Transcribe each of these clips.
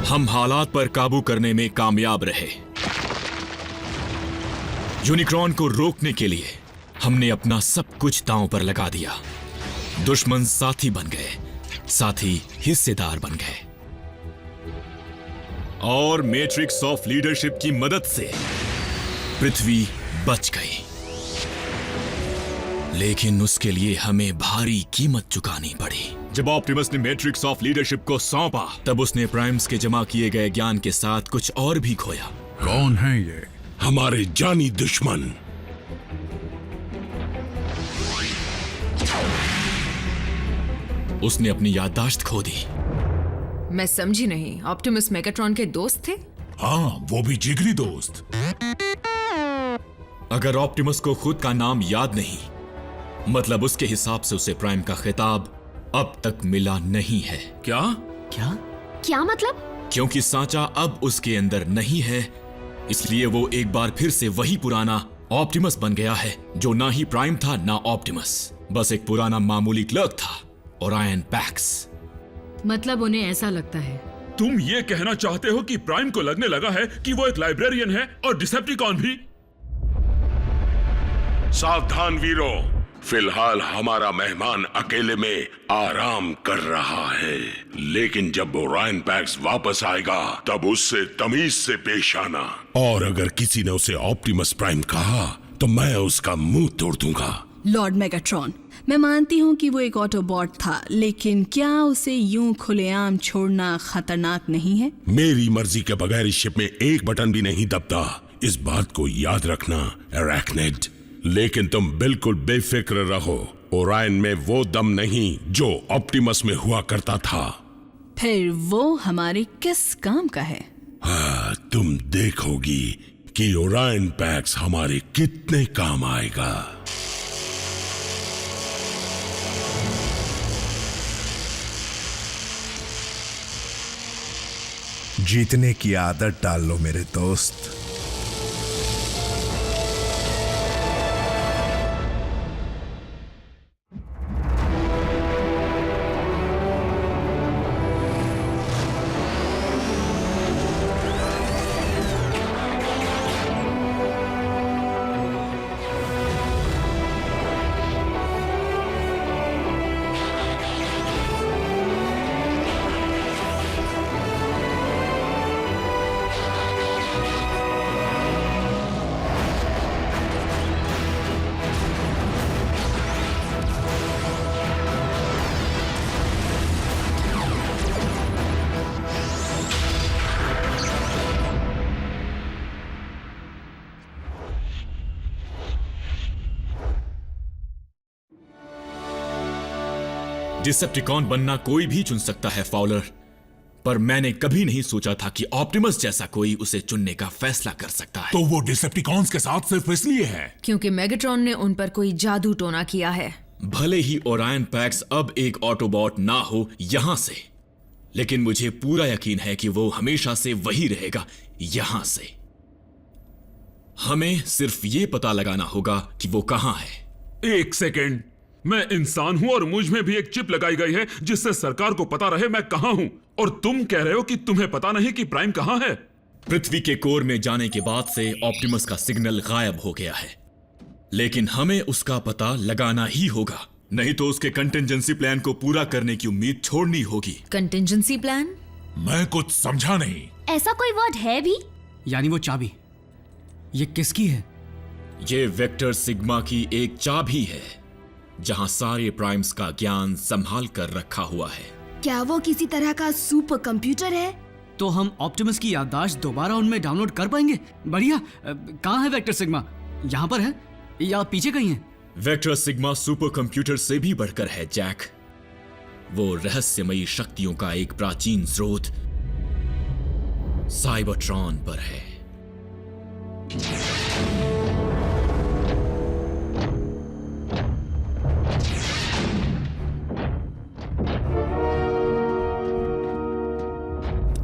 हम हालात पर काबू करने में कामयाब रहे। यूनिक्रॉन को रोकने के लिए हमने अपना सब कुछ दांव पर लगा दिया। दुश्मन साथी बन गए, साथी हिस्सेदार बन गए, और मैट्रिक्स ऑफ लीडरशिप की मदद से पृथ्वी बच गई। लेकिन उसके लिए हमें भारी कीमत चुकानी पड़ी। जब ऑप्टिमस ने मैट्रिक्स ऑफ लीडरशिप को सौंपा, तब उसने प्राइम्स के जमा किए गए ज्ञान के साथ कुछ और भी खोया। कौन है ये? हमारे जानी दुश्मन। उसने अपनी याददाश्त खो दी। मैं समझी नहीं, ऑप्टिमस मेगाट्रॉन के दोस्त थे? हाँ, वो भी जिगरी दोस्त। अगर ऑप्टिमस को खुद का नाम याद नहीं, मतलब उसके हिसाब से उसे प्राइम का खिताब अब तक मिला नहीं है। क्या? क्या मतलब? क्योंकि सांचा अब उसके अंदर नहीं है, इसलिए वो एक बार फिर से वही पुराना ऑप्टिमस बन गया है, जो ना ही प्राइम था ना ऑप्टिमस, बस एक पुराना मामूली क्लर्क था, ओरायन पैक्स। मतलब उन्हें ऐसा लगता है। तुम ये कहना चाहते हो कि प्राइम को लगने लगा है कि वो एक लाइब्रेरियन है और डिसेप्टिकॉन भी? सावधान वीरों, फिलहाल हमारा मेहमान अकेले में आराम कर रहा है, लेकिन जब ओरायन पैक्स वापस आएगा तब उससे तमीज से पेश आना। और अगर किसी ने उसे ऑप्टिमस प्राइम कहा तो मैं उसका मुंह तोड़ दूंगा। लॉर्ड मेगाट्रॉन, मैं मानती हूँ कि वो एक ऑटोबॉट था, लेकिन क्या उसे यूं खुलेआम छोड़ना खतरनाक नहीं है? मेरी मर्जी के बगैर इस शिप में एक बटन भी नहीं दबता, इस बात को याद रखना एराक्निड। लेकिन तुम बिल्कुल बेफिक्र रहो, ओरायन में वो दम नहीं जो ऑप्टिमस में हुआ करता था। फिर वो हमारे किस काम का है? हाँ, तुम देखोगी कि ओरायन पैक्स हमारे कितने काम आएगा। जीतने की आदत डाल लो मेरे दोस्त। डिसेप्टिकॉन बनना कोई भी चुन सकता है फाउलर, पर मैंने कभी नहीं सोचा था कि ऑप्टिमस जैसा कोई उसे चुनने का फैसला कर सकता है। तो वो डिसेप्टिकॉन्स के साथ सिर्फ इसलिए है क्योंकि मेगाट्रॉन ने उन पर कोई जादू टोना किया है। भले ही ओरायन पैक्स अब एक ऑटोबॉट ना हो यहां से, लेकिन मुझे पूरा यकीन है कि वो हमेशा से वही रहेगा यहां से। हमें सिर्फ ये पता लगाना होगा कि वो कहां है। एक सेकेंड, मैं इंसान हूं और मुझ में भी एक चिप लगाई गई है जिससे सरकार को पता रहे मैं कहां हूं, और तुम कह रहे हो कि तुम्हें पता नहीं कि प्राइम कहां है। पृथ्वी के कोर में जाने के बाद से ऑप्टिमस का सिग्नल गायब हो गया है, लेकिन हमें उसका पता लगाना ही होगा, नहीं तो उसके कंटिजेंसी प्लान को पूरा करने की उम्मीद छोड़नी होगी। Contingency plan? मैं कुछ समझा नहीं। ऐसा कोई वर्ड है भी? यानी वो चाबी, ये किसकी है? ये वेक्टर सिग्मा की एक चाबी है, जहां सारे प्राइम्स का ज्ञान संभाल कर रखा हुआ है। क्या वो किसी तरह का सुपर कंप्यूटर है? तो हम ऑप्टिमस की याददाश्त दोबारा उनमें डाउनलोड कर पाएंगे? बढ़िया। कहाँ है वेक्टर सिग्मा? यहाँ पर है या पीछे कहीं है? वेक्टर सिग्मा सुपर कंप्यूटर से भी बढ़कर है जैक। वो रहस्यमयी शक्तियों का एक प्राचीन स्रोत साइबरट्रॉन पर है।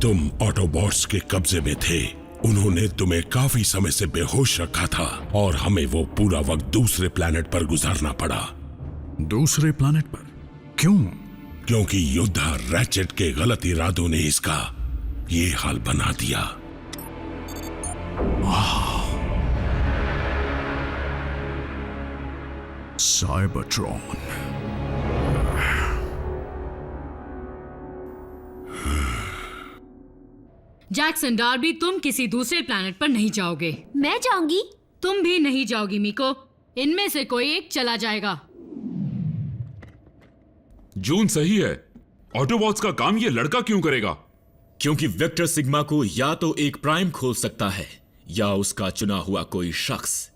तुम ऑटोबॉट्स के कब्जे में थे, उन्होंने तुम्हें काफी समय से बेहोश रखा था और हमें वो पूरा वक्त दूसरे प्लेनेट पर गुजारना पड़ा। दूसरे प्लेनेट पर? क्यों? क्योंकि योद्धा रैचेट के गलत इरादों ने इसका ये हाल बना दिया। साइबरट्रॉन, जैक्सन डार्बी, तुम किसी दूसरे प्लैनेट पर नहीं जाओगे। मैं जाऊंगी। तुम भी नहीं जाओगी मीको। इनमें से कोई एक चला जाएगा। जून सही है। ऑटोबॉट्स का काम ये लड़का क्यों करेगा? क्योंकि वेक्टर सिग्मा को या तो एक प्राइम खोल सकता है या उसका चुना हुआ कोई शख्स।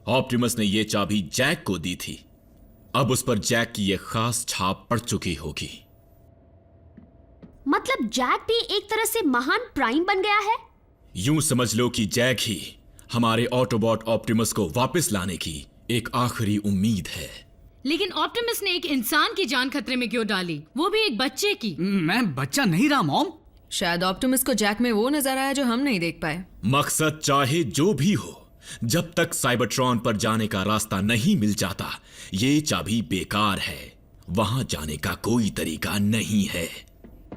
ऑप्टिमस ने यह चाबी जैक को दी थी। अब उस पर जैक की यह खास छाप पड़ चुकी होगी। मतलब जैक भी एक तरह से महान प्राइम बन गया है। यूं समझ लो कि जैक ही हमारे ऑटोबॉट ऑप्टिमस को वापस लाने की एक आखिरी उम्मीद है। लेकिन ऑप्टिमस ने एक इंसान की जान खतरे में क्यों डाली, वो भी एक बच्चे की? मैं बच्चा नहीं रहा मॉम। शायद ऑप्टिमस को जैक में वो नजर आया जो हम नहीं देख पाए। मकसद चाहे जो भी हो, जब तक साइबरट्रॉन पर जाने का रास्ता नहीं मिल जाता, ये चाबी बेकार है। वहां जाने का कोई तरीका नहीं है।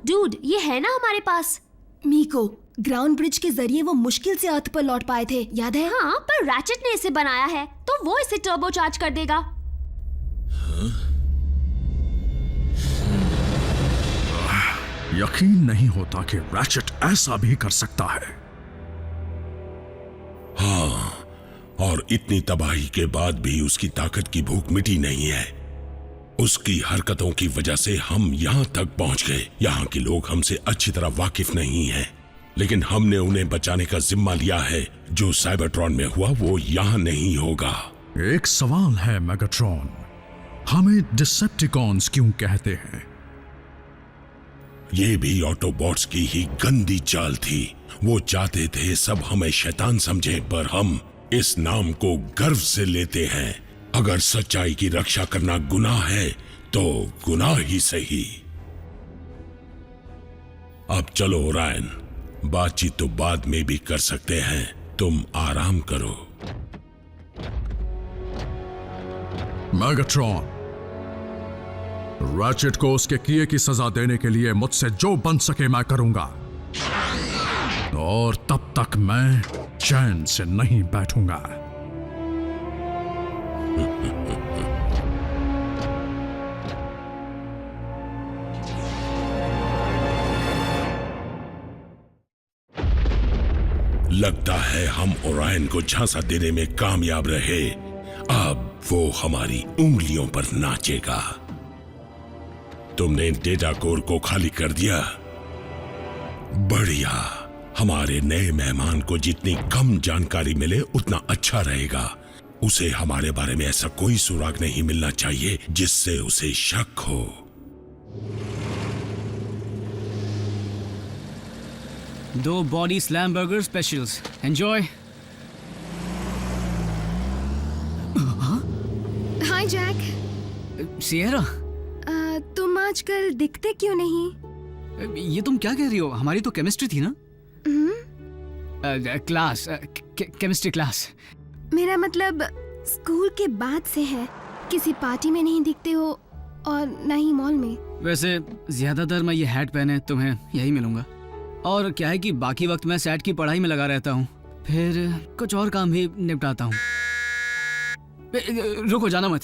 डूड, ये है ना हमारे पास। मीको, ग्राउंड ब्रिज के जरिए वो मुश्किल से अर्थ पर लौट पाए थे, याद है? हाँ, पर रैचेट ने इसे बनाया है तो वो इसे टर्बो चार्ज कर देगा। यकीन नहीं होता कि रैचेट ऐसा भी कर सकता है। हाँ, और इतनी तबाही के बाद भी उसकी ताकत की भूख मिटी नहीं है। उसकी हरकतों की वजह से हम यहां तक पहुंच गए। यहां के लोग हमसे अच्छी तरह वाकिफ नहीं हैं, लेकिन हमने उन्हें बचाने का जिम्मा लिया है। जो साइबरट्रॉन में हुआ वो यहां नहीं होगा। एक सवाल है मेगाट्रॉन, हमें डिसेप्टिकॉन्स क्यों कहते हैं? ये भी ऑटोबॉट्स की ही गंदी चाल थी। वो चाहते थे सब हमें शैतान समझें, पर हम इस नाम को गर्व से लेते हैं। अगर सच्चाई की रक्षा करना गुनाह है तो गुनाह ही सही। अब चलो ओरायन, बातचीत तो बाद में भी कर सकते हैं। तुम आराम करो। मेगाट्रॉन, रैचेट को उसके किए की सजा देने के लिए मुझसे जो बन सके मैं करूंगा, और तब तक मैं चैन से नहीं बैठूंगा। लगता है हम ओरायन को झांसा देने में कामयाब रहे। अब वो हमारी उंगलियों पर नाचेगा। तुमने डेटा कोर को खाली कर दिया? बढ़िया। हमारे नए मेहमान को जितनी कम जानकारी मिले उतना अच्छा रहेगा। उसे हमारे बारे में ऐसा कोई सुराग नहीं मिलना चाहिए जिससे उसे शक हो। दो body slam burger specials, enjoy. Hi Jack. Sierra, तुम आजकल दिखते क्यों नहीं? ये तुम क्या कह रही हो? हमारी तो केमिस्ट्री थी ना? Class, chemistry class. मेरा मतलब स्कूल के बाद से है। किसी पार्टी में नहीं दिखते हो और न ही मॉल में। वैसे ज्यादातर मैं ये हैट पहने तुम्हें यही मिलूंगा। और क्या है कि बाकी वक्त मैं सेट की पढ़ाई में लगा रहता हूँ, फिर कुछ और काम भी निपटाता हूँ। रुको, जाना मत।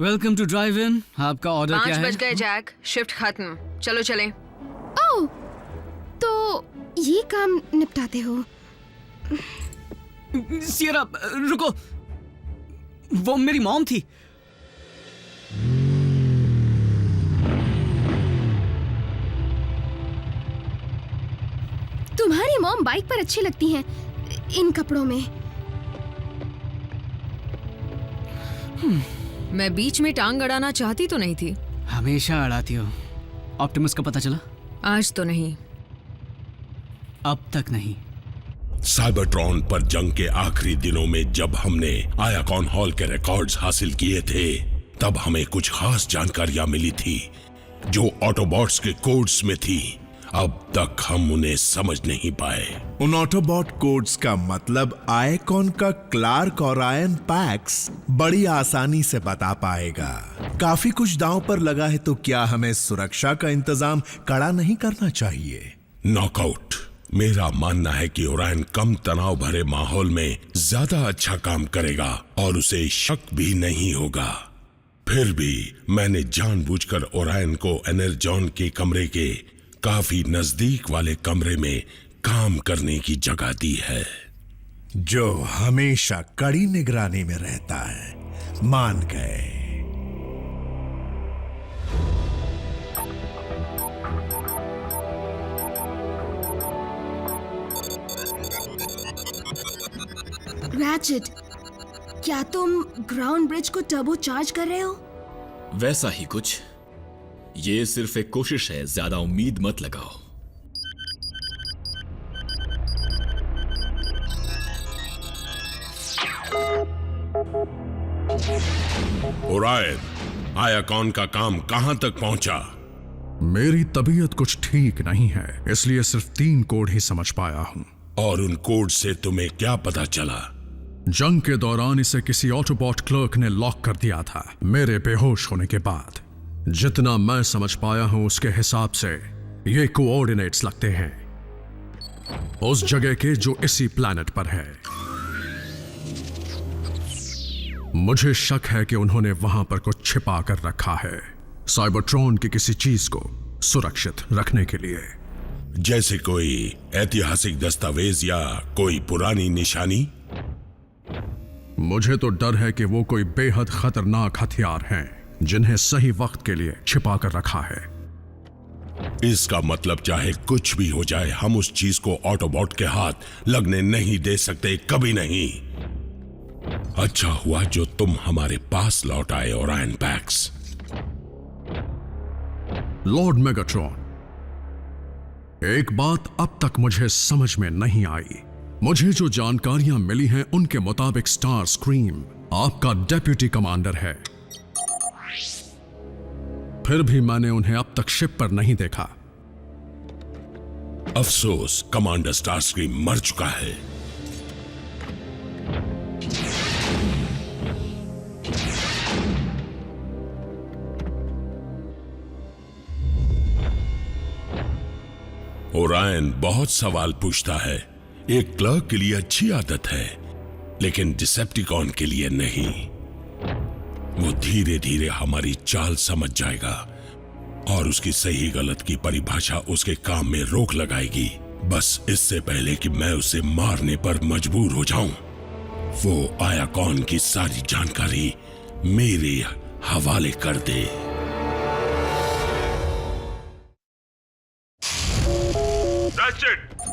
Welcome to drive in. आपका ऑर्डर क्या है? 5 बज गए जैक, शिफ्ट खत्म, चलो चलें। ओह, तो ये काम निपटाते हो? सियरा, रुको, वो मेरी मॉम थी। तुम्हारी मॉम बाइक पर अच्छी लगती हैं इन कपड़ों में। मैं बीच में टांग अड़ाना चाहती तो नहीं थी। हमेशा अड़ाती हो। ऑप्टिमस का पता चला? आज तो नहीं। अब तक नहीं। साइबरट्रॉन पर जंग के आखिरी दिनों में जब हमने आयाकॉन हॉल के रिकॉर्ड्स हासिल किए थे, तब हमें कुछ खास जानकारियां मिली थी जो ऑटोबॉट्स के कोड्स में थी। अब तक हम उन्हें समझ नहीं पाए। उन ऑटोबॉट कोड्स का मतलब आयकॉन का क्लार्क और आयन पैक्स बड़ी आसानी से बता पाएगा। काफी कुछ दांव पर लगा है, तो क्या हमें सुरक्षा का इंतजाम कड़ा नहीं करना चाहिए? नॉकआउट। मेरा मानना है कि ओरायन कम तनाव भरे माहौल में ज्यादा अच्छा काम करेगा और उसे शक भी नहीं होगा। फिर भी मैंने जानबूझकर ओरायन को एनर्जॉन के कमरे के काफी नजदीक वाले कमरे में काम करने की जगह दी है, जो हमेशा कड़ी निगरानी में रहता है। मान गए। रैचेट, क्या तुम ग्राउंड ब्रिज को टर्बो चार्ज कर रहे हो? वैसा ही कुछ। ये सिर्फ एक कोशिश है, ज्यादा उम्मीद मत लगाओ। ओरायन, आयाकॉन का काम कहां तक पहुंचा? मेरी तबीयत कुछ ठीक नहीं है, इसलिए सिर्फ 3 कोड ही समझ पाया हूं। और उन कोड से तुम्हें क्या पता चला? जंग के दौरान इसे किसी ऑटोबॉट क्लर्क ने लॉक कर दिया था, मेरे बेहोश होने के बाद। जितना मैं समझ पाया हूं उसके हिसाब से ये कोऑर्डिनेट्स लगते हैं उस जगह के जो इसी प्लैनेट पर है। मुझे शक है कि उन्होंने वहां पर कुछ छिपा कर रखा है, साइबरट्रॉन की किसी चीज को सुरक्षित रखने के लिए। जैसे कोई ऐतिहासिक दस्तावेज या कोई पुरानी निशानी? मुझे तो डर है कि वो कोई बेहद खतरनाक हथियार हैं जिन्हें सही वक्त के लिए छिपा कर रखा है। इसका मतलब चाहे कुछ भी हो जाए, हम उस चीज को ऑटोबॉट के हाथ लगने नहीं दे सकते, कभी नहीं। अच्छा हुआ जो तुम हमारे पास लौट आए, ओरायन पैक्स। लॉर्ड मेगाट्रॉन, एक बात अब तक मुझे समझ में नहीं आई। मुझे जो जानकारियां मिली हैं उनके मुताबिक स्टार स्क्रीम आपका डेप्यूटी कमांडर है, फिर भी मैंने उन्हें अब तक शिप पर नहीं देखा। अफसोस, कमांडर स्टारस्क्रीम मर चुका है। ओरायन बहुत सवाल पूछता है। एक क्लर्क के लिए अच्छी आदत है, लेकिन डिसेप्टिकॉन के लिए नहीं। वो धीरे धीरे हमारी चाल समझ जाएगा और उसकी सही गलत की परिभाषा उसके काम में रोक लगाएगी, बस इससे पहले कि मैं उसे मारने पर मजबूर हो जाऊं। वो आयाकॉन की सारी जानकारी मेरे हवाले कर दे।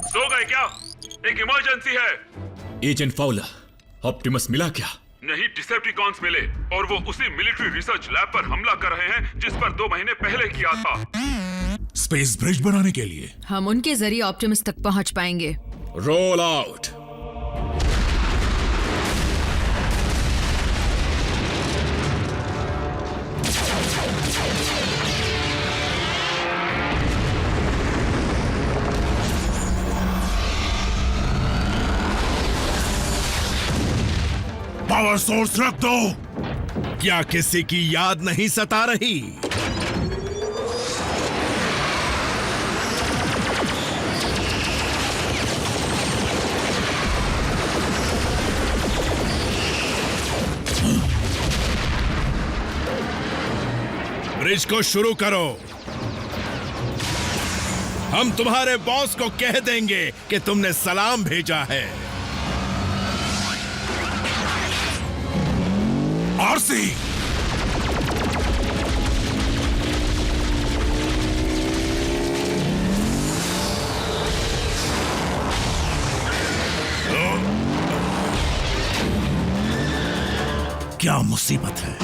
सो गए क्या? एक इमरजेंसी है। एजेंट फाउलर, ऑप्टिमस मिला क्या? नहीं, डिसेप्टिकॉन्स मिले और वो उसी मिलिट्री रिसर्च लैब पर हमला कर रहे हैं जिस पर 2 महीने पहले किया था। स्पेस ब्रिज बनाने के लिए हम उनके जरिए ऑप्टिमस तक पहुंच पाएंगे। Roll out. पावर सोर्स रख दो। क्या किसी की याद नहीं सता रही? ब्रिज को शुरू करो। हम तुम्हारे बॉस को कह देंगे कि तुमने सलाम भेजा है। आरसी, क्या मुसीबत है?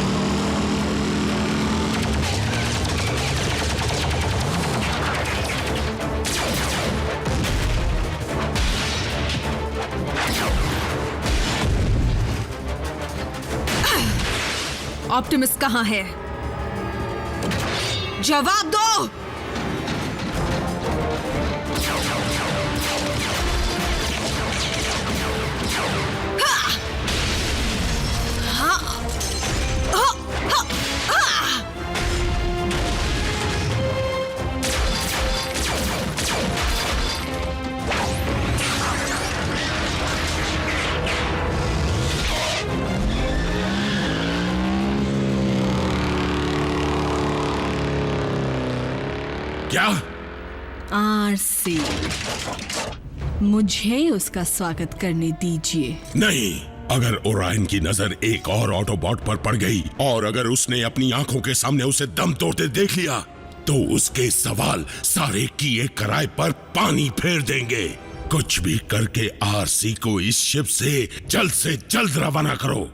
ऑप्टिमस कहाँ है? जवाब दो। क्या? आरसी, मुझे उसका स्वागत करने दीजिए। नहीं, अगर ओरायन की नजर एक और ऑटोबॉट पर पड़ गई और अगर उसने अपनी आंखों के सामने उसे दम तोड़ते देख लिया तो उसके सवाल सारे किए कराए पर पानी फेर देंगे। कुछ भी करके आरसी को इस शिप से जल्द रवाना करो।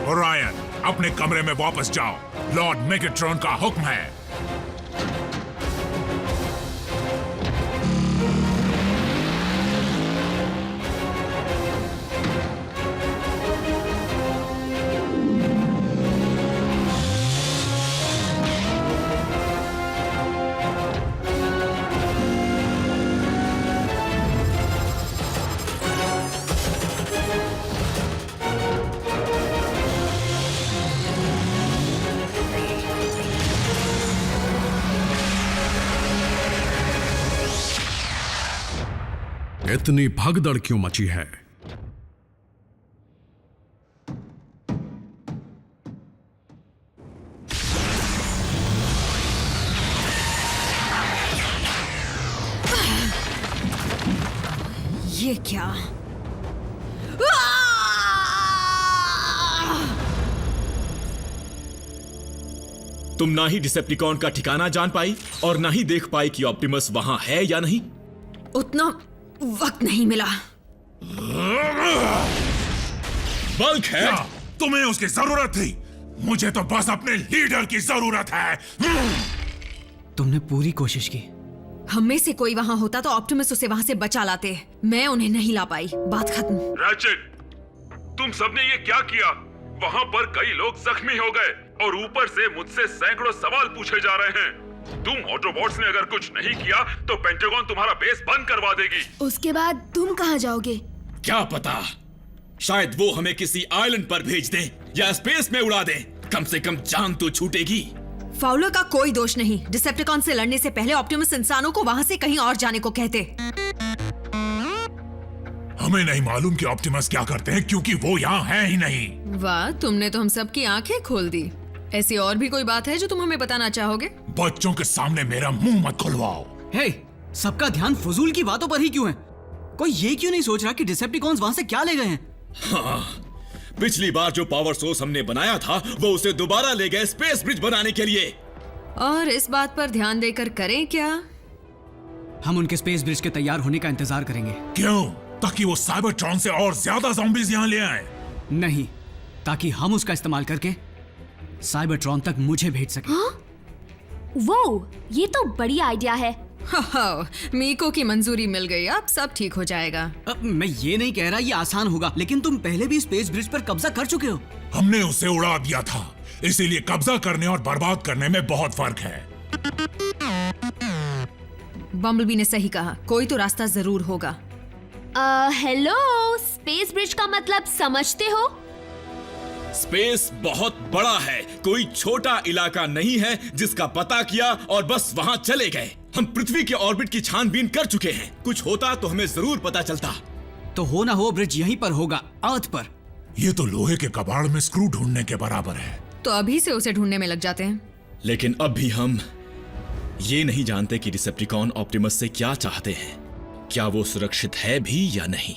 ओरायन, अपने कमरे में वापस जाओ। लॉर्ड मेगाट्रॉन का हुक्म है। इतनी भगदड़ क्यों मची है? ये क्या? तुम ना ही डिसेप्टिकॉन का ठिकाना जान पाई और ना ही देख पाई कि ऑप्टिमस वहां है या नहीं। उतना वक्त नहीं मिला। बल्क है। क्या तुम्हें उसकी जरूरत थी? मुझे तो बस अपने लीडर की जरूरत है। तुमने पूरी कोशिश की। हम में से कोई वहां होता तो ऑप्टिमस उसे वहां से बचा लाते। मैं उन्हें नहीं ला पाई। बात खत्म। रैचेट, तुम सबने ये क्या किया? वहां पर कई लोग जख्मी हो गए और ऊपर से मुझसे सैकड़ों सवाल पूछे जा रहे हैं। तुम ऑटोबॉट्स ने अगर कुछ नहीं किया तो पेंटागन तुम्हारा बेस बंद करवा देगी। उसके बाद तुम कहाँ जाओगे? क्या पता, शायद वो हमें किसी आइलैंड पर भेज दें या स्पेस में उड़ा दें। कम से कम जान तो छूटेगी। फाउलर का कोई दोष नहीं। डिसेप्टिकॉन से लड़ने से पहले ऑप्टिमस इंसानों को वहां से कहीं और जाने को कहते। हमें नहीं मालूम कि ऑप्टिमस क्या करते हैं क्योंकि वो यहाँ है ही नहीं। वाह, तुमने तो हम सबकी आंखें खोल दी। ऐसी और भी कोई बात है जो तुम हमें बताना चाहोगे? बच्चों के सामने मेरा मुंह मत खुलवाओ। हे, सबका ध्यान फजूल की बातों पर ही क्यों है? कोई ये क्यों नहीं सोच रहा कि डिसेप्टिकॉन्स वहां से क्या ले गए हैं? हाँ, पिछली बार जो पावर सोर्स हमने बनाया था वो उसे दोबारा ले गए स्पेस ब्रिज बनाने के लिए। और इस बात पर ध्यान देकर करें क्या? हम उनके स्पेस ब्रिज के तैयार होने का इंतजार करेंगे। क्यों? ताकि वो साइबरट्रॉन से और ज्यादा ज़ॉम्बीज़ यहाँ ले आए? नहीं, ताकि हम उसका इस्तेमाल करके साइबरट्रॉन तक मुझे भेज सके। वो, ये तो बड़ी आइडिया है। मीको की मंजूरी मिल गई, अब सब ठीक हो जाएगा। मैं ये नहीं कह रहा ये आसान होगा, लेकिन तुम पहले भी स्पेस ब्रिज पर कब्जा कर चुके हो। हमने उसे उड़ा दिया था, इसीलिए कब्जा करने और बर्बाद करने में बहुत फर्क है। बम्बलबी ने सही कहा, कोई तो रास्ता जरूर होगा। हेलो, स्पेस ब्रिज का मतलब समझते हो? स्पेस बहुत बड़ा है, कोई छोटा इलाका नहीं है जिसका पता किया और बस वहां चले गए। हम पृथ्वी के ऑर्बिट की छानबीन कर चुके हैं। कुछ होता तो हमें जरूर पता चलता। तो हो ना हो ब्रिज यहीं पर होगा, अर्थ पर। ये तो लोहे के कबाड़ में स्क्रू ढूंढने के बराबर है। तो अभी से उसे ढूंढने में लग जाते हैं। लेकिन अब भी हम ये नहीं जानते कि डिसेप्टिकॉन ऑप्टिमस से क्या चाहते हैं। क्या वो सुरक्षित है भी या नहीं।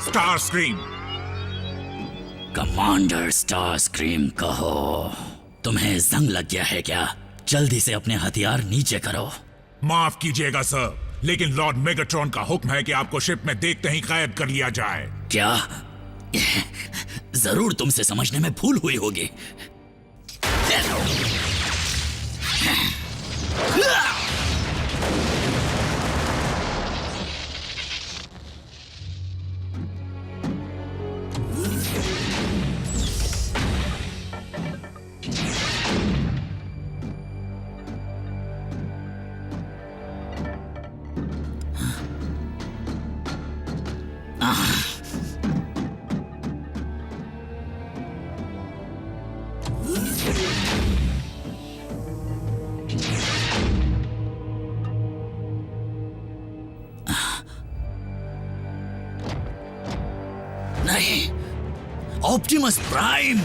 Star scream. Commander star scream कहो, तुम्हें जंग लग गया है क्या? जल्दी से अपने हथियार नीचे करो। माफ कीजिएगा सर, लेकिन लॉर्ड मेगाट्रॉन का हुक्म है कि आपको शिप में देखते ही कैद कर लिया जाए। क्या? जरूर तुमसे समझने में भूल हुई होगी। नहीं, ऑप्टिमस प्राइम।